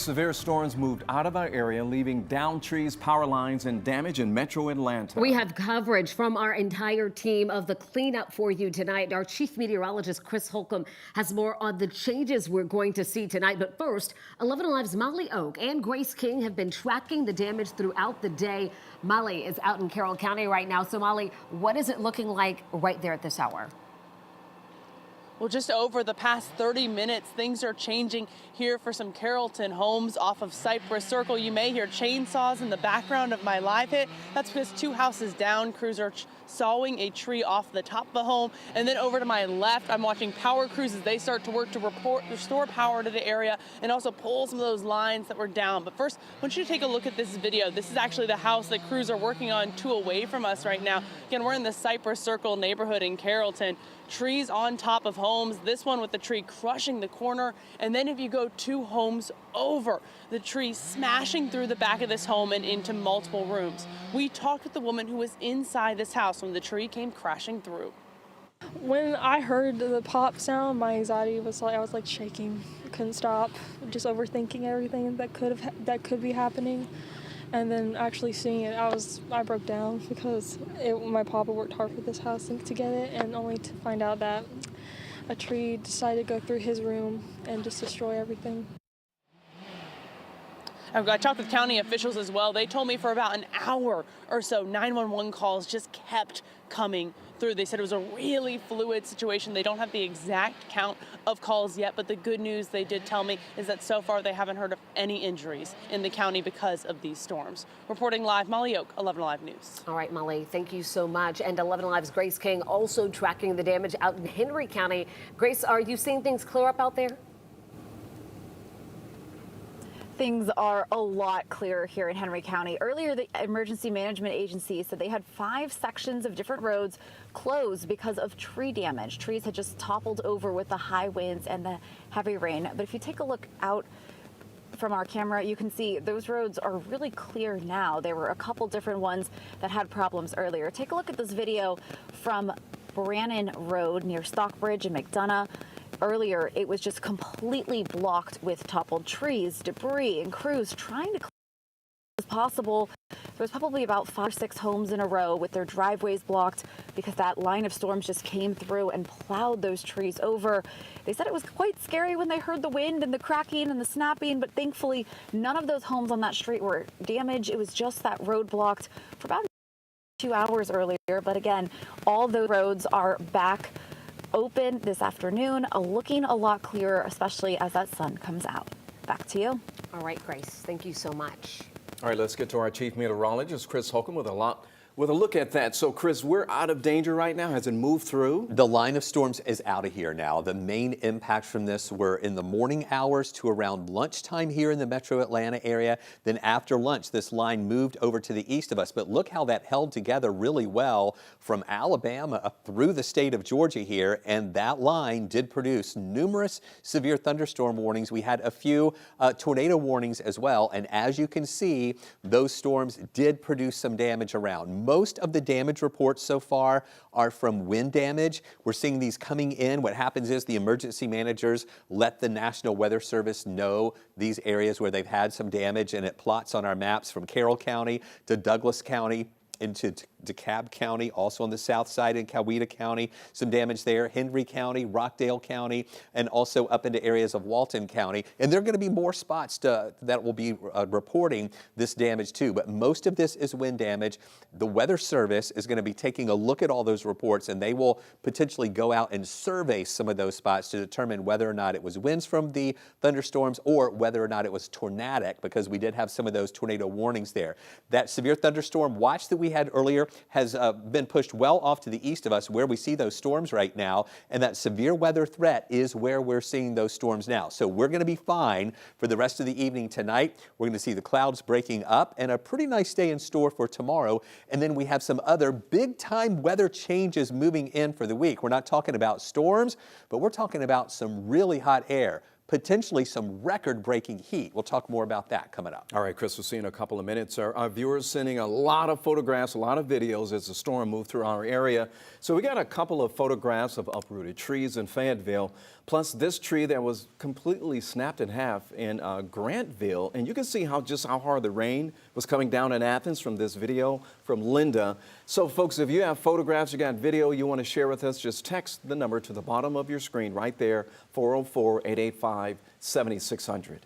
Severe storms moved out of our area, leaving downed trees, power lines, and damage in metro Atlanta. We have coverage from our entire team of the cleanup for you tonight. Our chief meteorologist, Chris Holcomb, has more on the changes we're going to see tonight. But first, 11 Alive's Molly Oak and Grace King have been tracking the damage throughout the day. Molly is out in Carroll County right now. So, Molly, what is it looking like right there at this hour? Well, just over the past 30 minutes, things are changing here for some Carrollton homes off of Cypress Circle. You may hear chainsaws in the background of my live hit. That's because 2 houses down, crews are sawing a tree off the top of the home. And then over to my left, I'm watching power crews as they start to work to restore power to the area and also pull some of those lines that were down. But first, I want you to take a look at this video. This is actually the house that crews are working on 2 away from us right now. Again, we're in the Cypress Circle neighborhood in Carrollton. Trees on top of homes, this one with the tree crushing the corner, and then if you go 2 homes over, the tree smashing through the back of this home and into multiple rooms. We talked with the woman who was inside this house when the tree came crashing through. When I heard the pop sound, my anxiety was like, I was like shaking, couldn't stop, just overthinking everything that could be happening. And then actually seeing it, I broke down because my papa worked hard for this house to get it, and only to find out that a tree decided to go through his room and just destroy everything. I talked with county officials as well. They told me for about an hour or so, 911 calls just kept coming through. They said it was a really fluid situation. They don't have the exact count of calls yet, but the good news they did tell me is that so far they haven't heard of any injuries in the county because of these storms. Reporting live, Molly Oak, 11 Alive News. All right, Molly, thank you so much. And 11 Alive's Grace King also tracking the damage out in Henry County. Grace, are you seeing things clear up out there? Things are a lot clearer here in Henry County. Earlier, the Emergency Management Agency said they had 5 sections of different roads closed because of tree damage. Trees had just toppled over with the high winds and the heavy rain. But if you take a look out from our camera, you can see those roads are really clear now. There were a couple different ones that had problems earlier. Take a look at this video from Brannan Road near Stockbridge and McDonough. Earlier, it was just completely blocked with toppled trees, debris, and crews trying to clear as possible. There was probably about 5 or 6 homes in a row with their driveways blocked because that line of storms just came through and plowed those trees over. They said it was quite scary when they heard the wind and the cracking and the snapping, but thankfully none of those homes on that street were damaged. It was just that road blocked for about 2 hours earlier. But again, all those roads are back open this afternoon, looking a lot clearer, especially as that sun comes out. Back to you. All right, Grace, thank you so much. All right, let's get to our chief meteorologist, Chris Holcomb, with a look at that. So, Chris, we're out of danger right now. Has it moved through? The line of storms is out of here now. The main impacts from this were in the morning hours to around lunchtime here in the metro Atlanta area. Then after lunch, this line moved over to the east of us. But look how that held together really well from Alabama up through the state of Georgia here. And that line did produce numerous severe thunderstorm warnings. We had a few tornado warnings as well. And as you can see, those storms did produce some damage around. Most of the damage reports so far are from wind damage. We're seeing these coming in. What happens is the emergency managers let the National Weather Service know these areas where they've had some damage, and it plots on our maps from Carroll County to Douglas County into DeKalb County, also on the south side in Coweta County, some damage there, Henry County, Rockdale County, and also up into areas of Walton County. And there are going to be more spots that will be reporting this damage too, but most of this is wind damage. The Weather Service is going to be taking a look at all those reports, and they will potentially go out and survey some of those spots to determine whether or not it was winds from the thunderstorms or whether or not it was tornadic, because we did have some of those tornado warnings there. That severe thunderstorm watch that we had earlier has been pushed well off to the east of us where we see those storms right now, and that severe weather threat is where we're seeing those storms now. So we're going to be fine for the rest of the evening tonight. We're going to see the clouds breaking up and a pretty nice day in store for tomorrow. And then we have some other big time weather changes moving in for the week. We're not talking about storms, but we're talking about some really hot air. potentially some record-breaking heat. We'll talk more about that coming up. All right, Chris, we'll see you in a couple of minutes. Our viewers sending a lot of photographs, a lot of videos as the storm moved through our area. So we got a couple of photographs of uprooted trees in Fayetteville, plus this tree that was completely snapped in half in Grantville. And you can see just how hard the rain was coming down in Athens from this video from Linda. So folks, if you have photographs, you got video you want to share with us, just text the number to the bottom of your screen right there, 404-885-7600.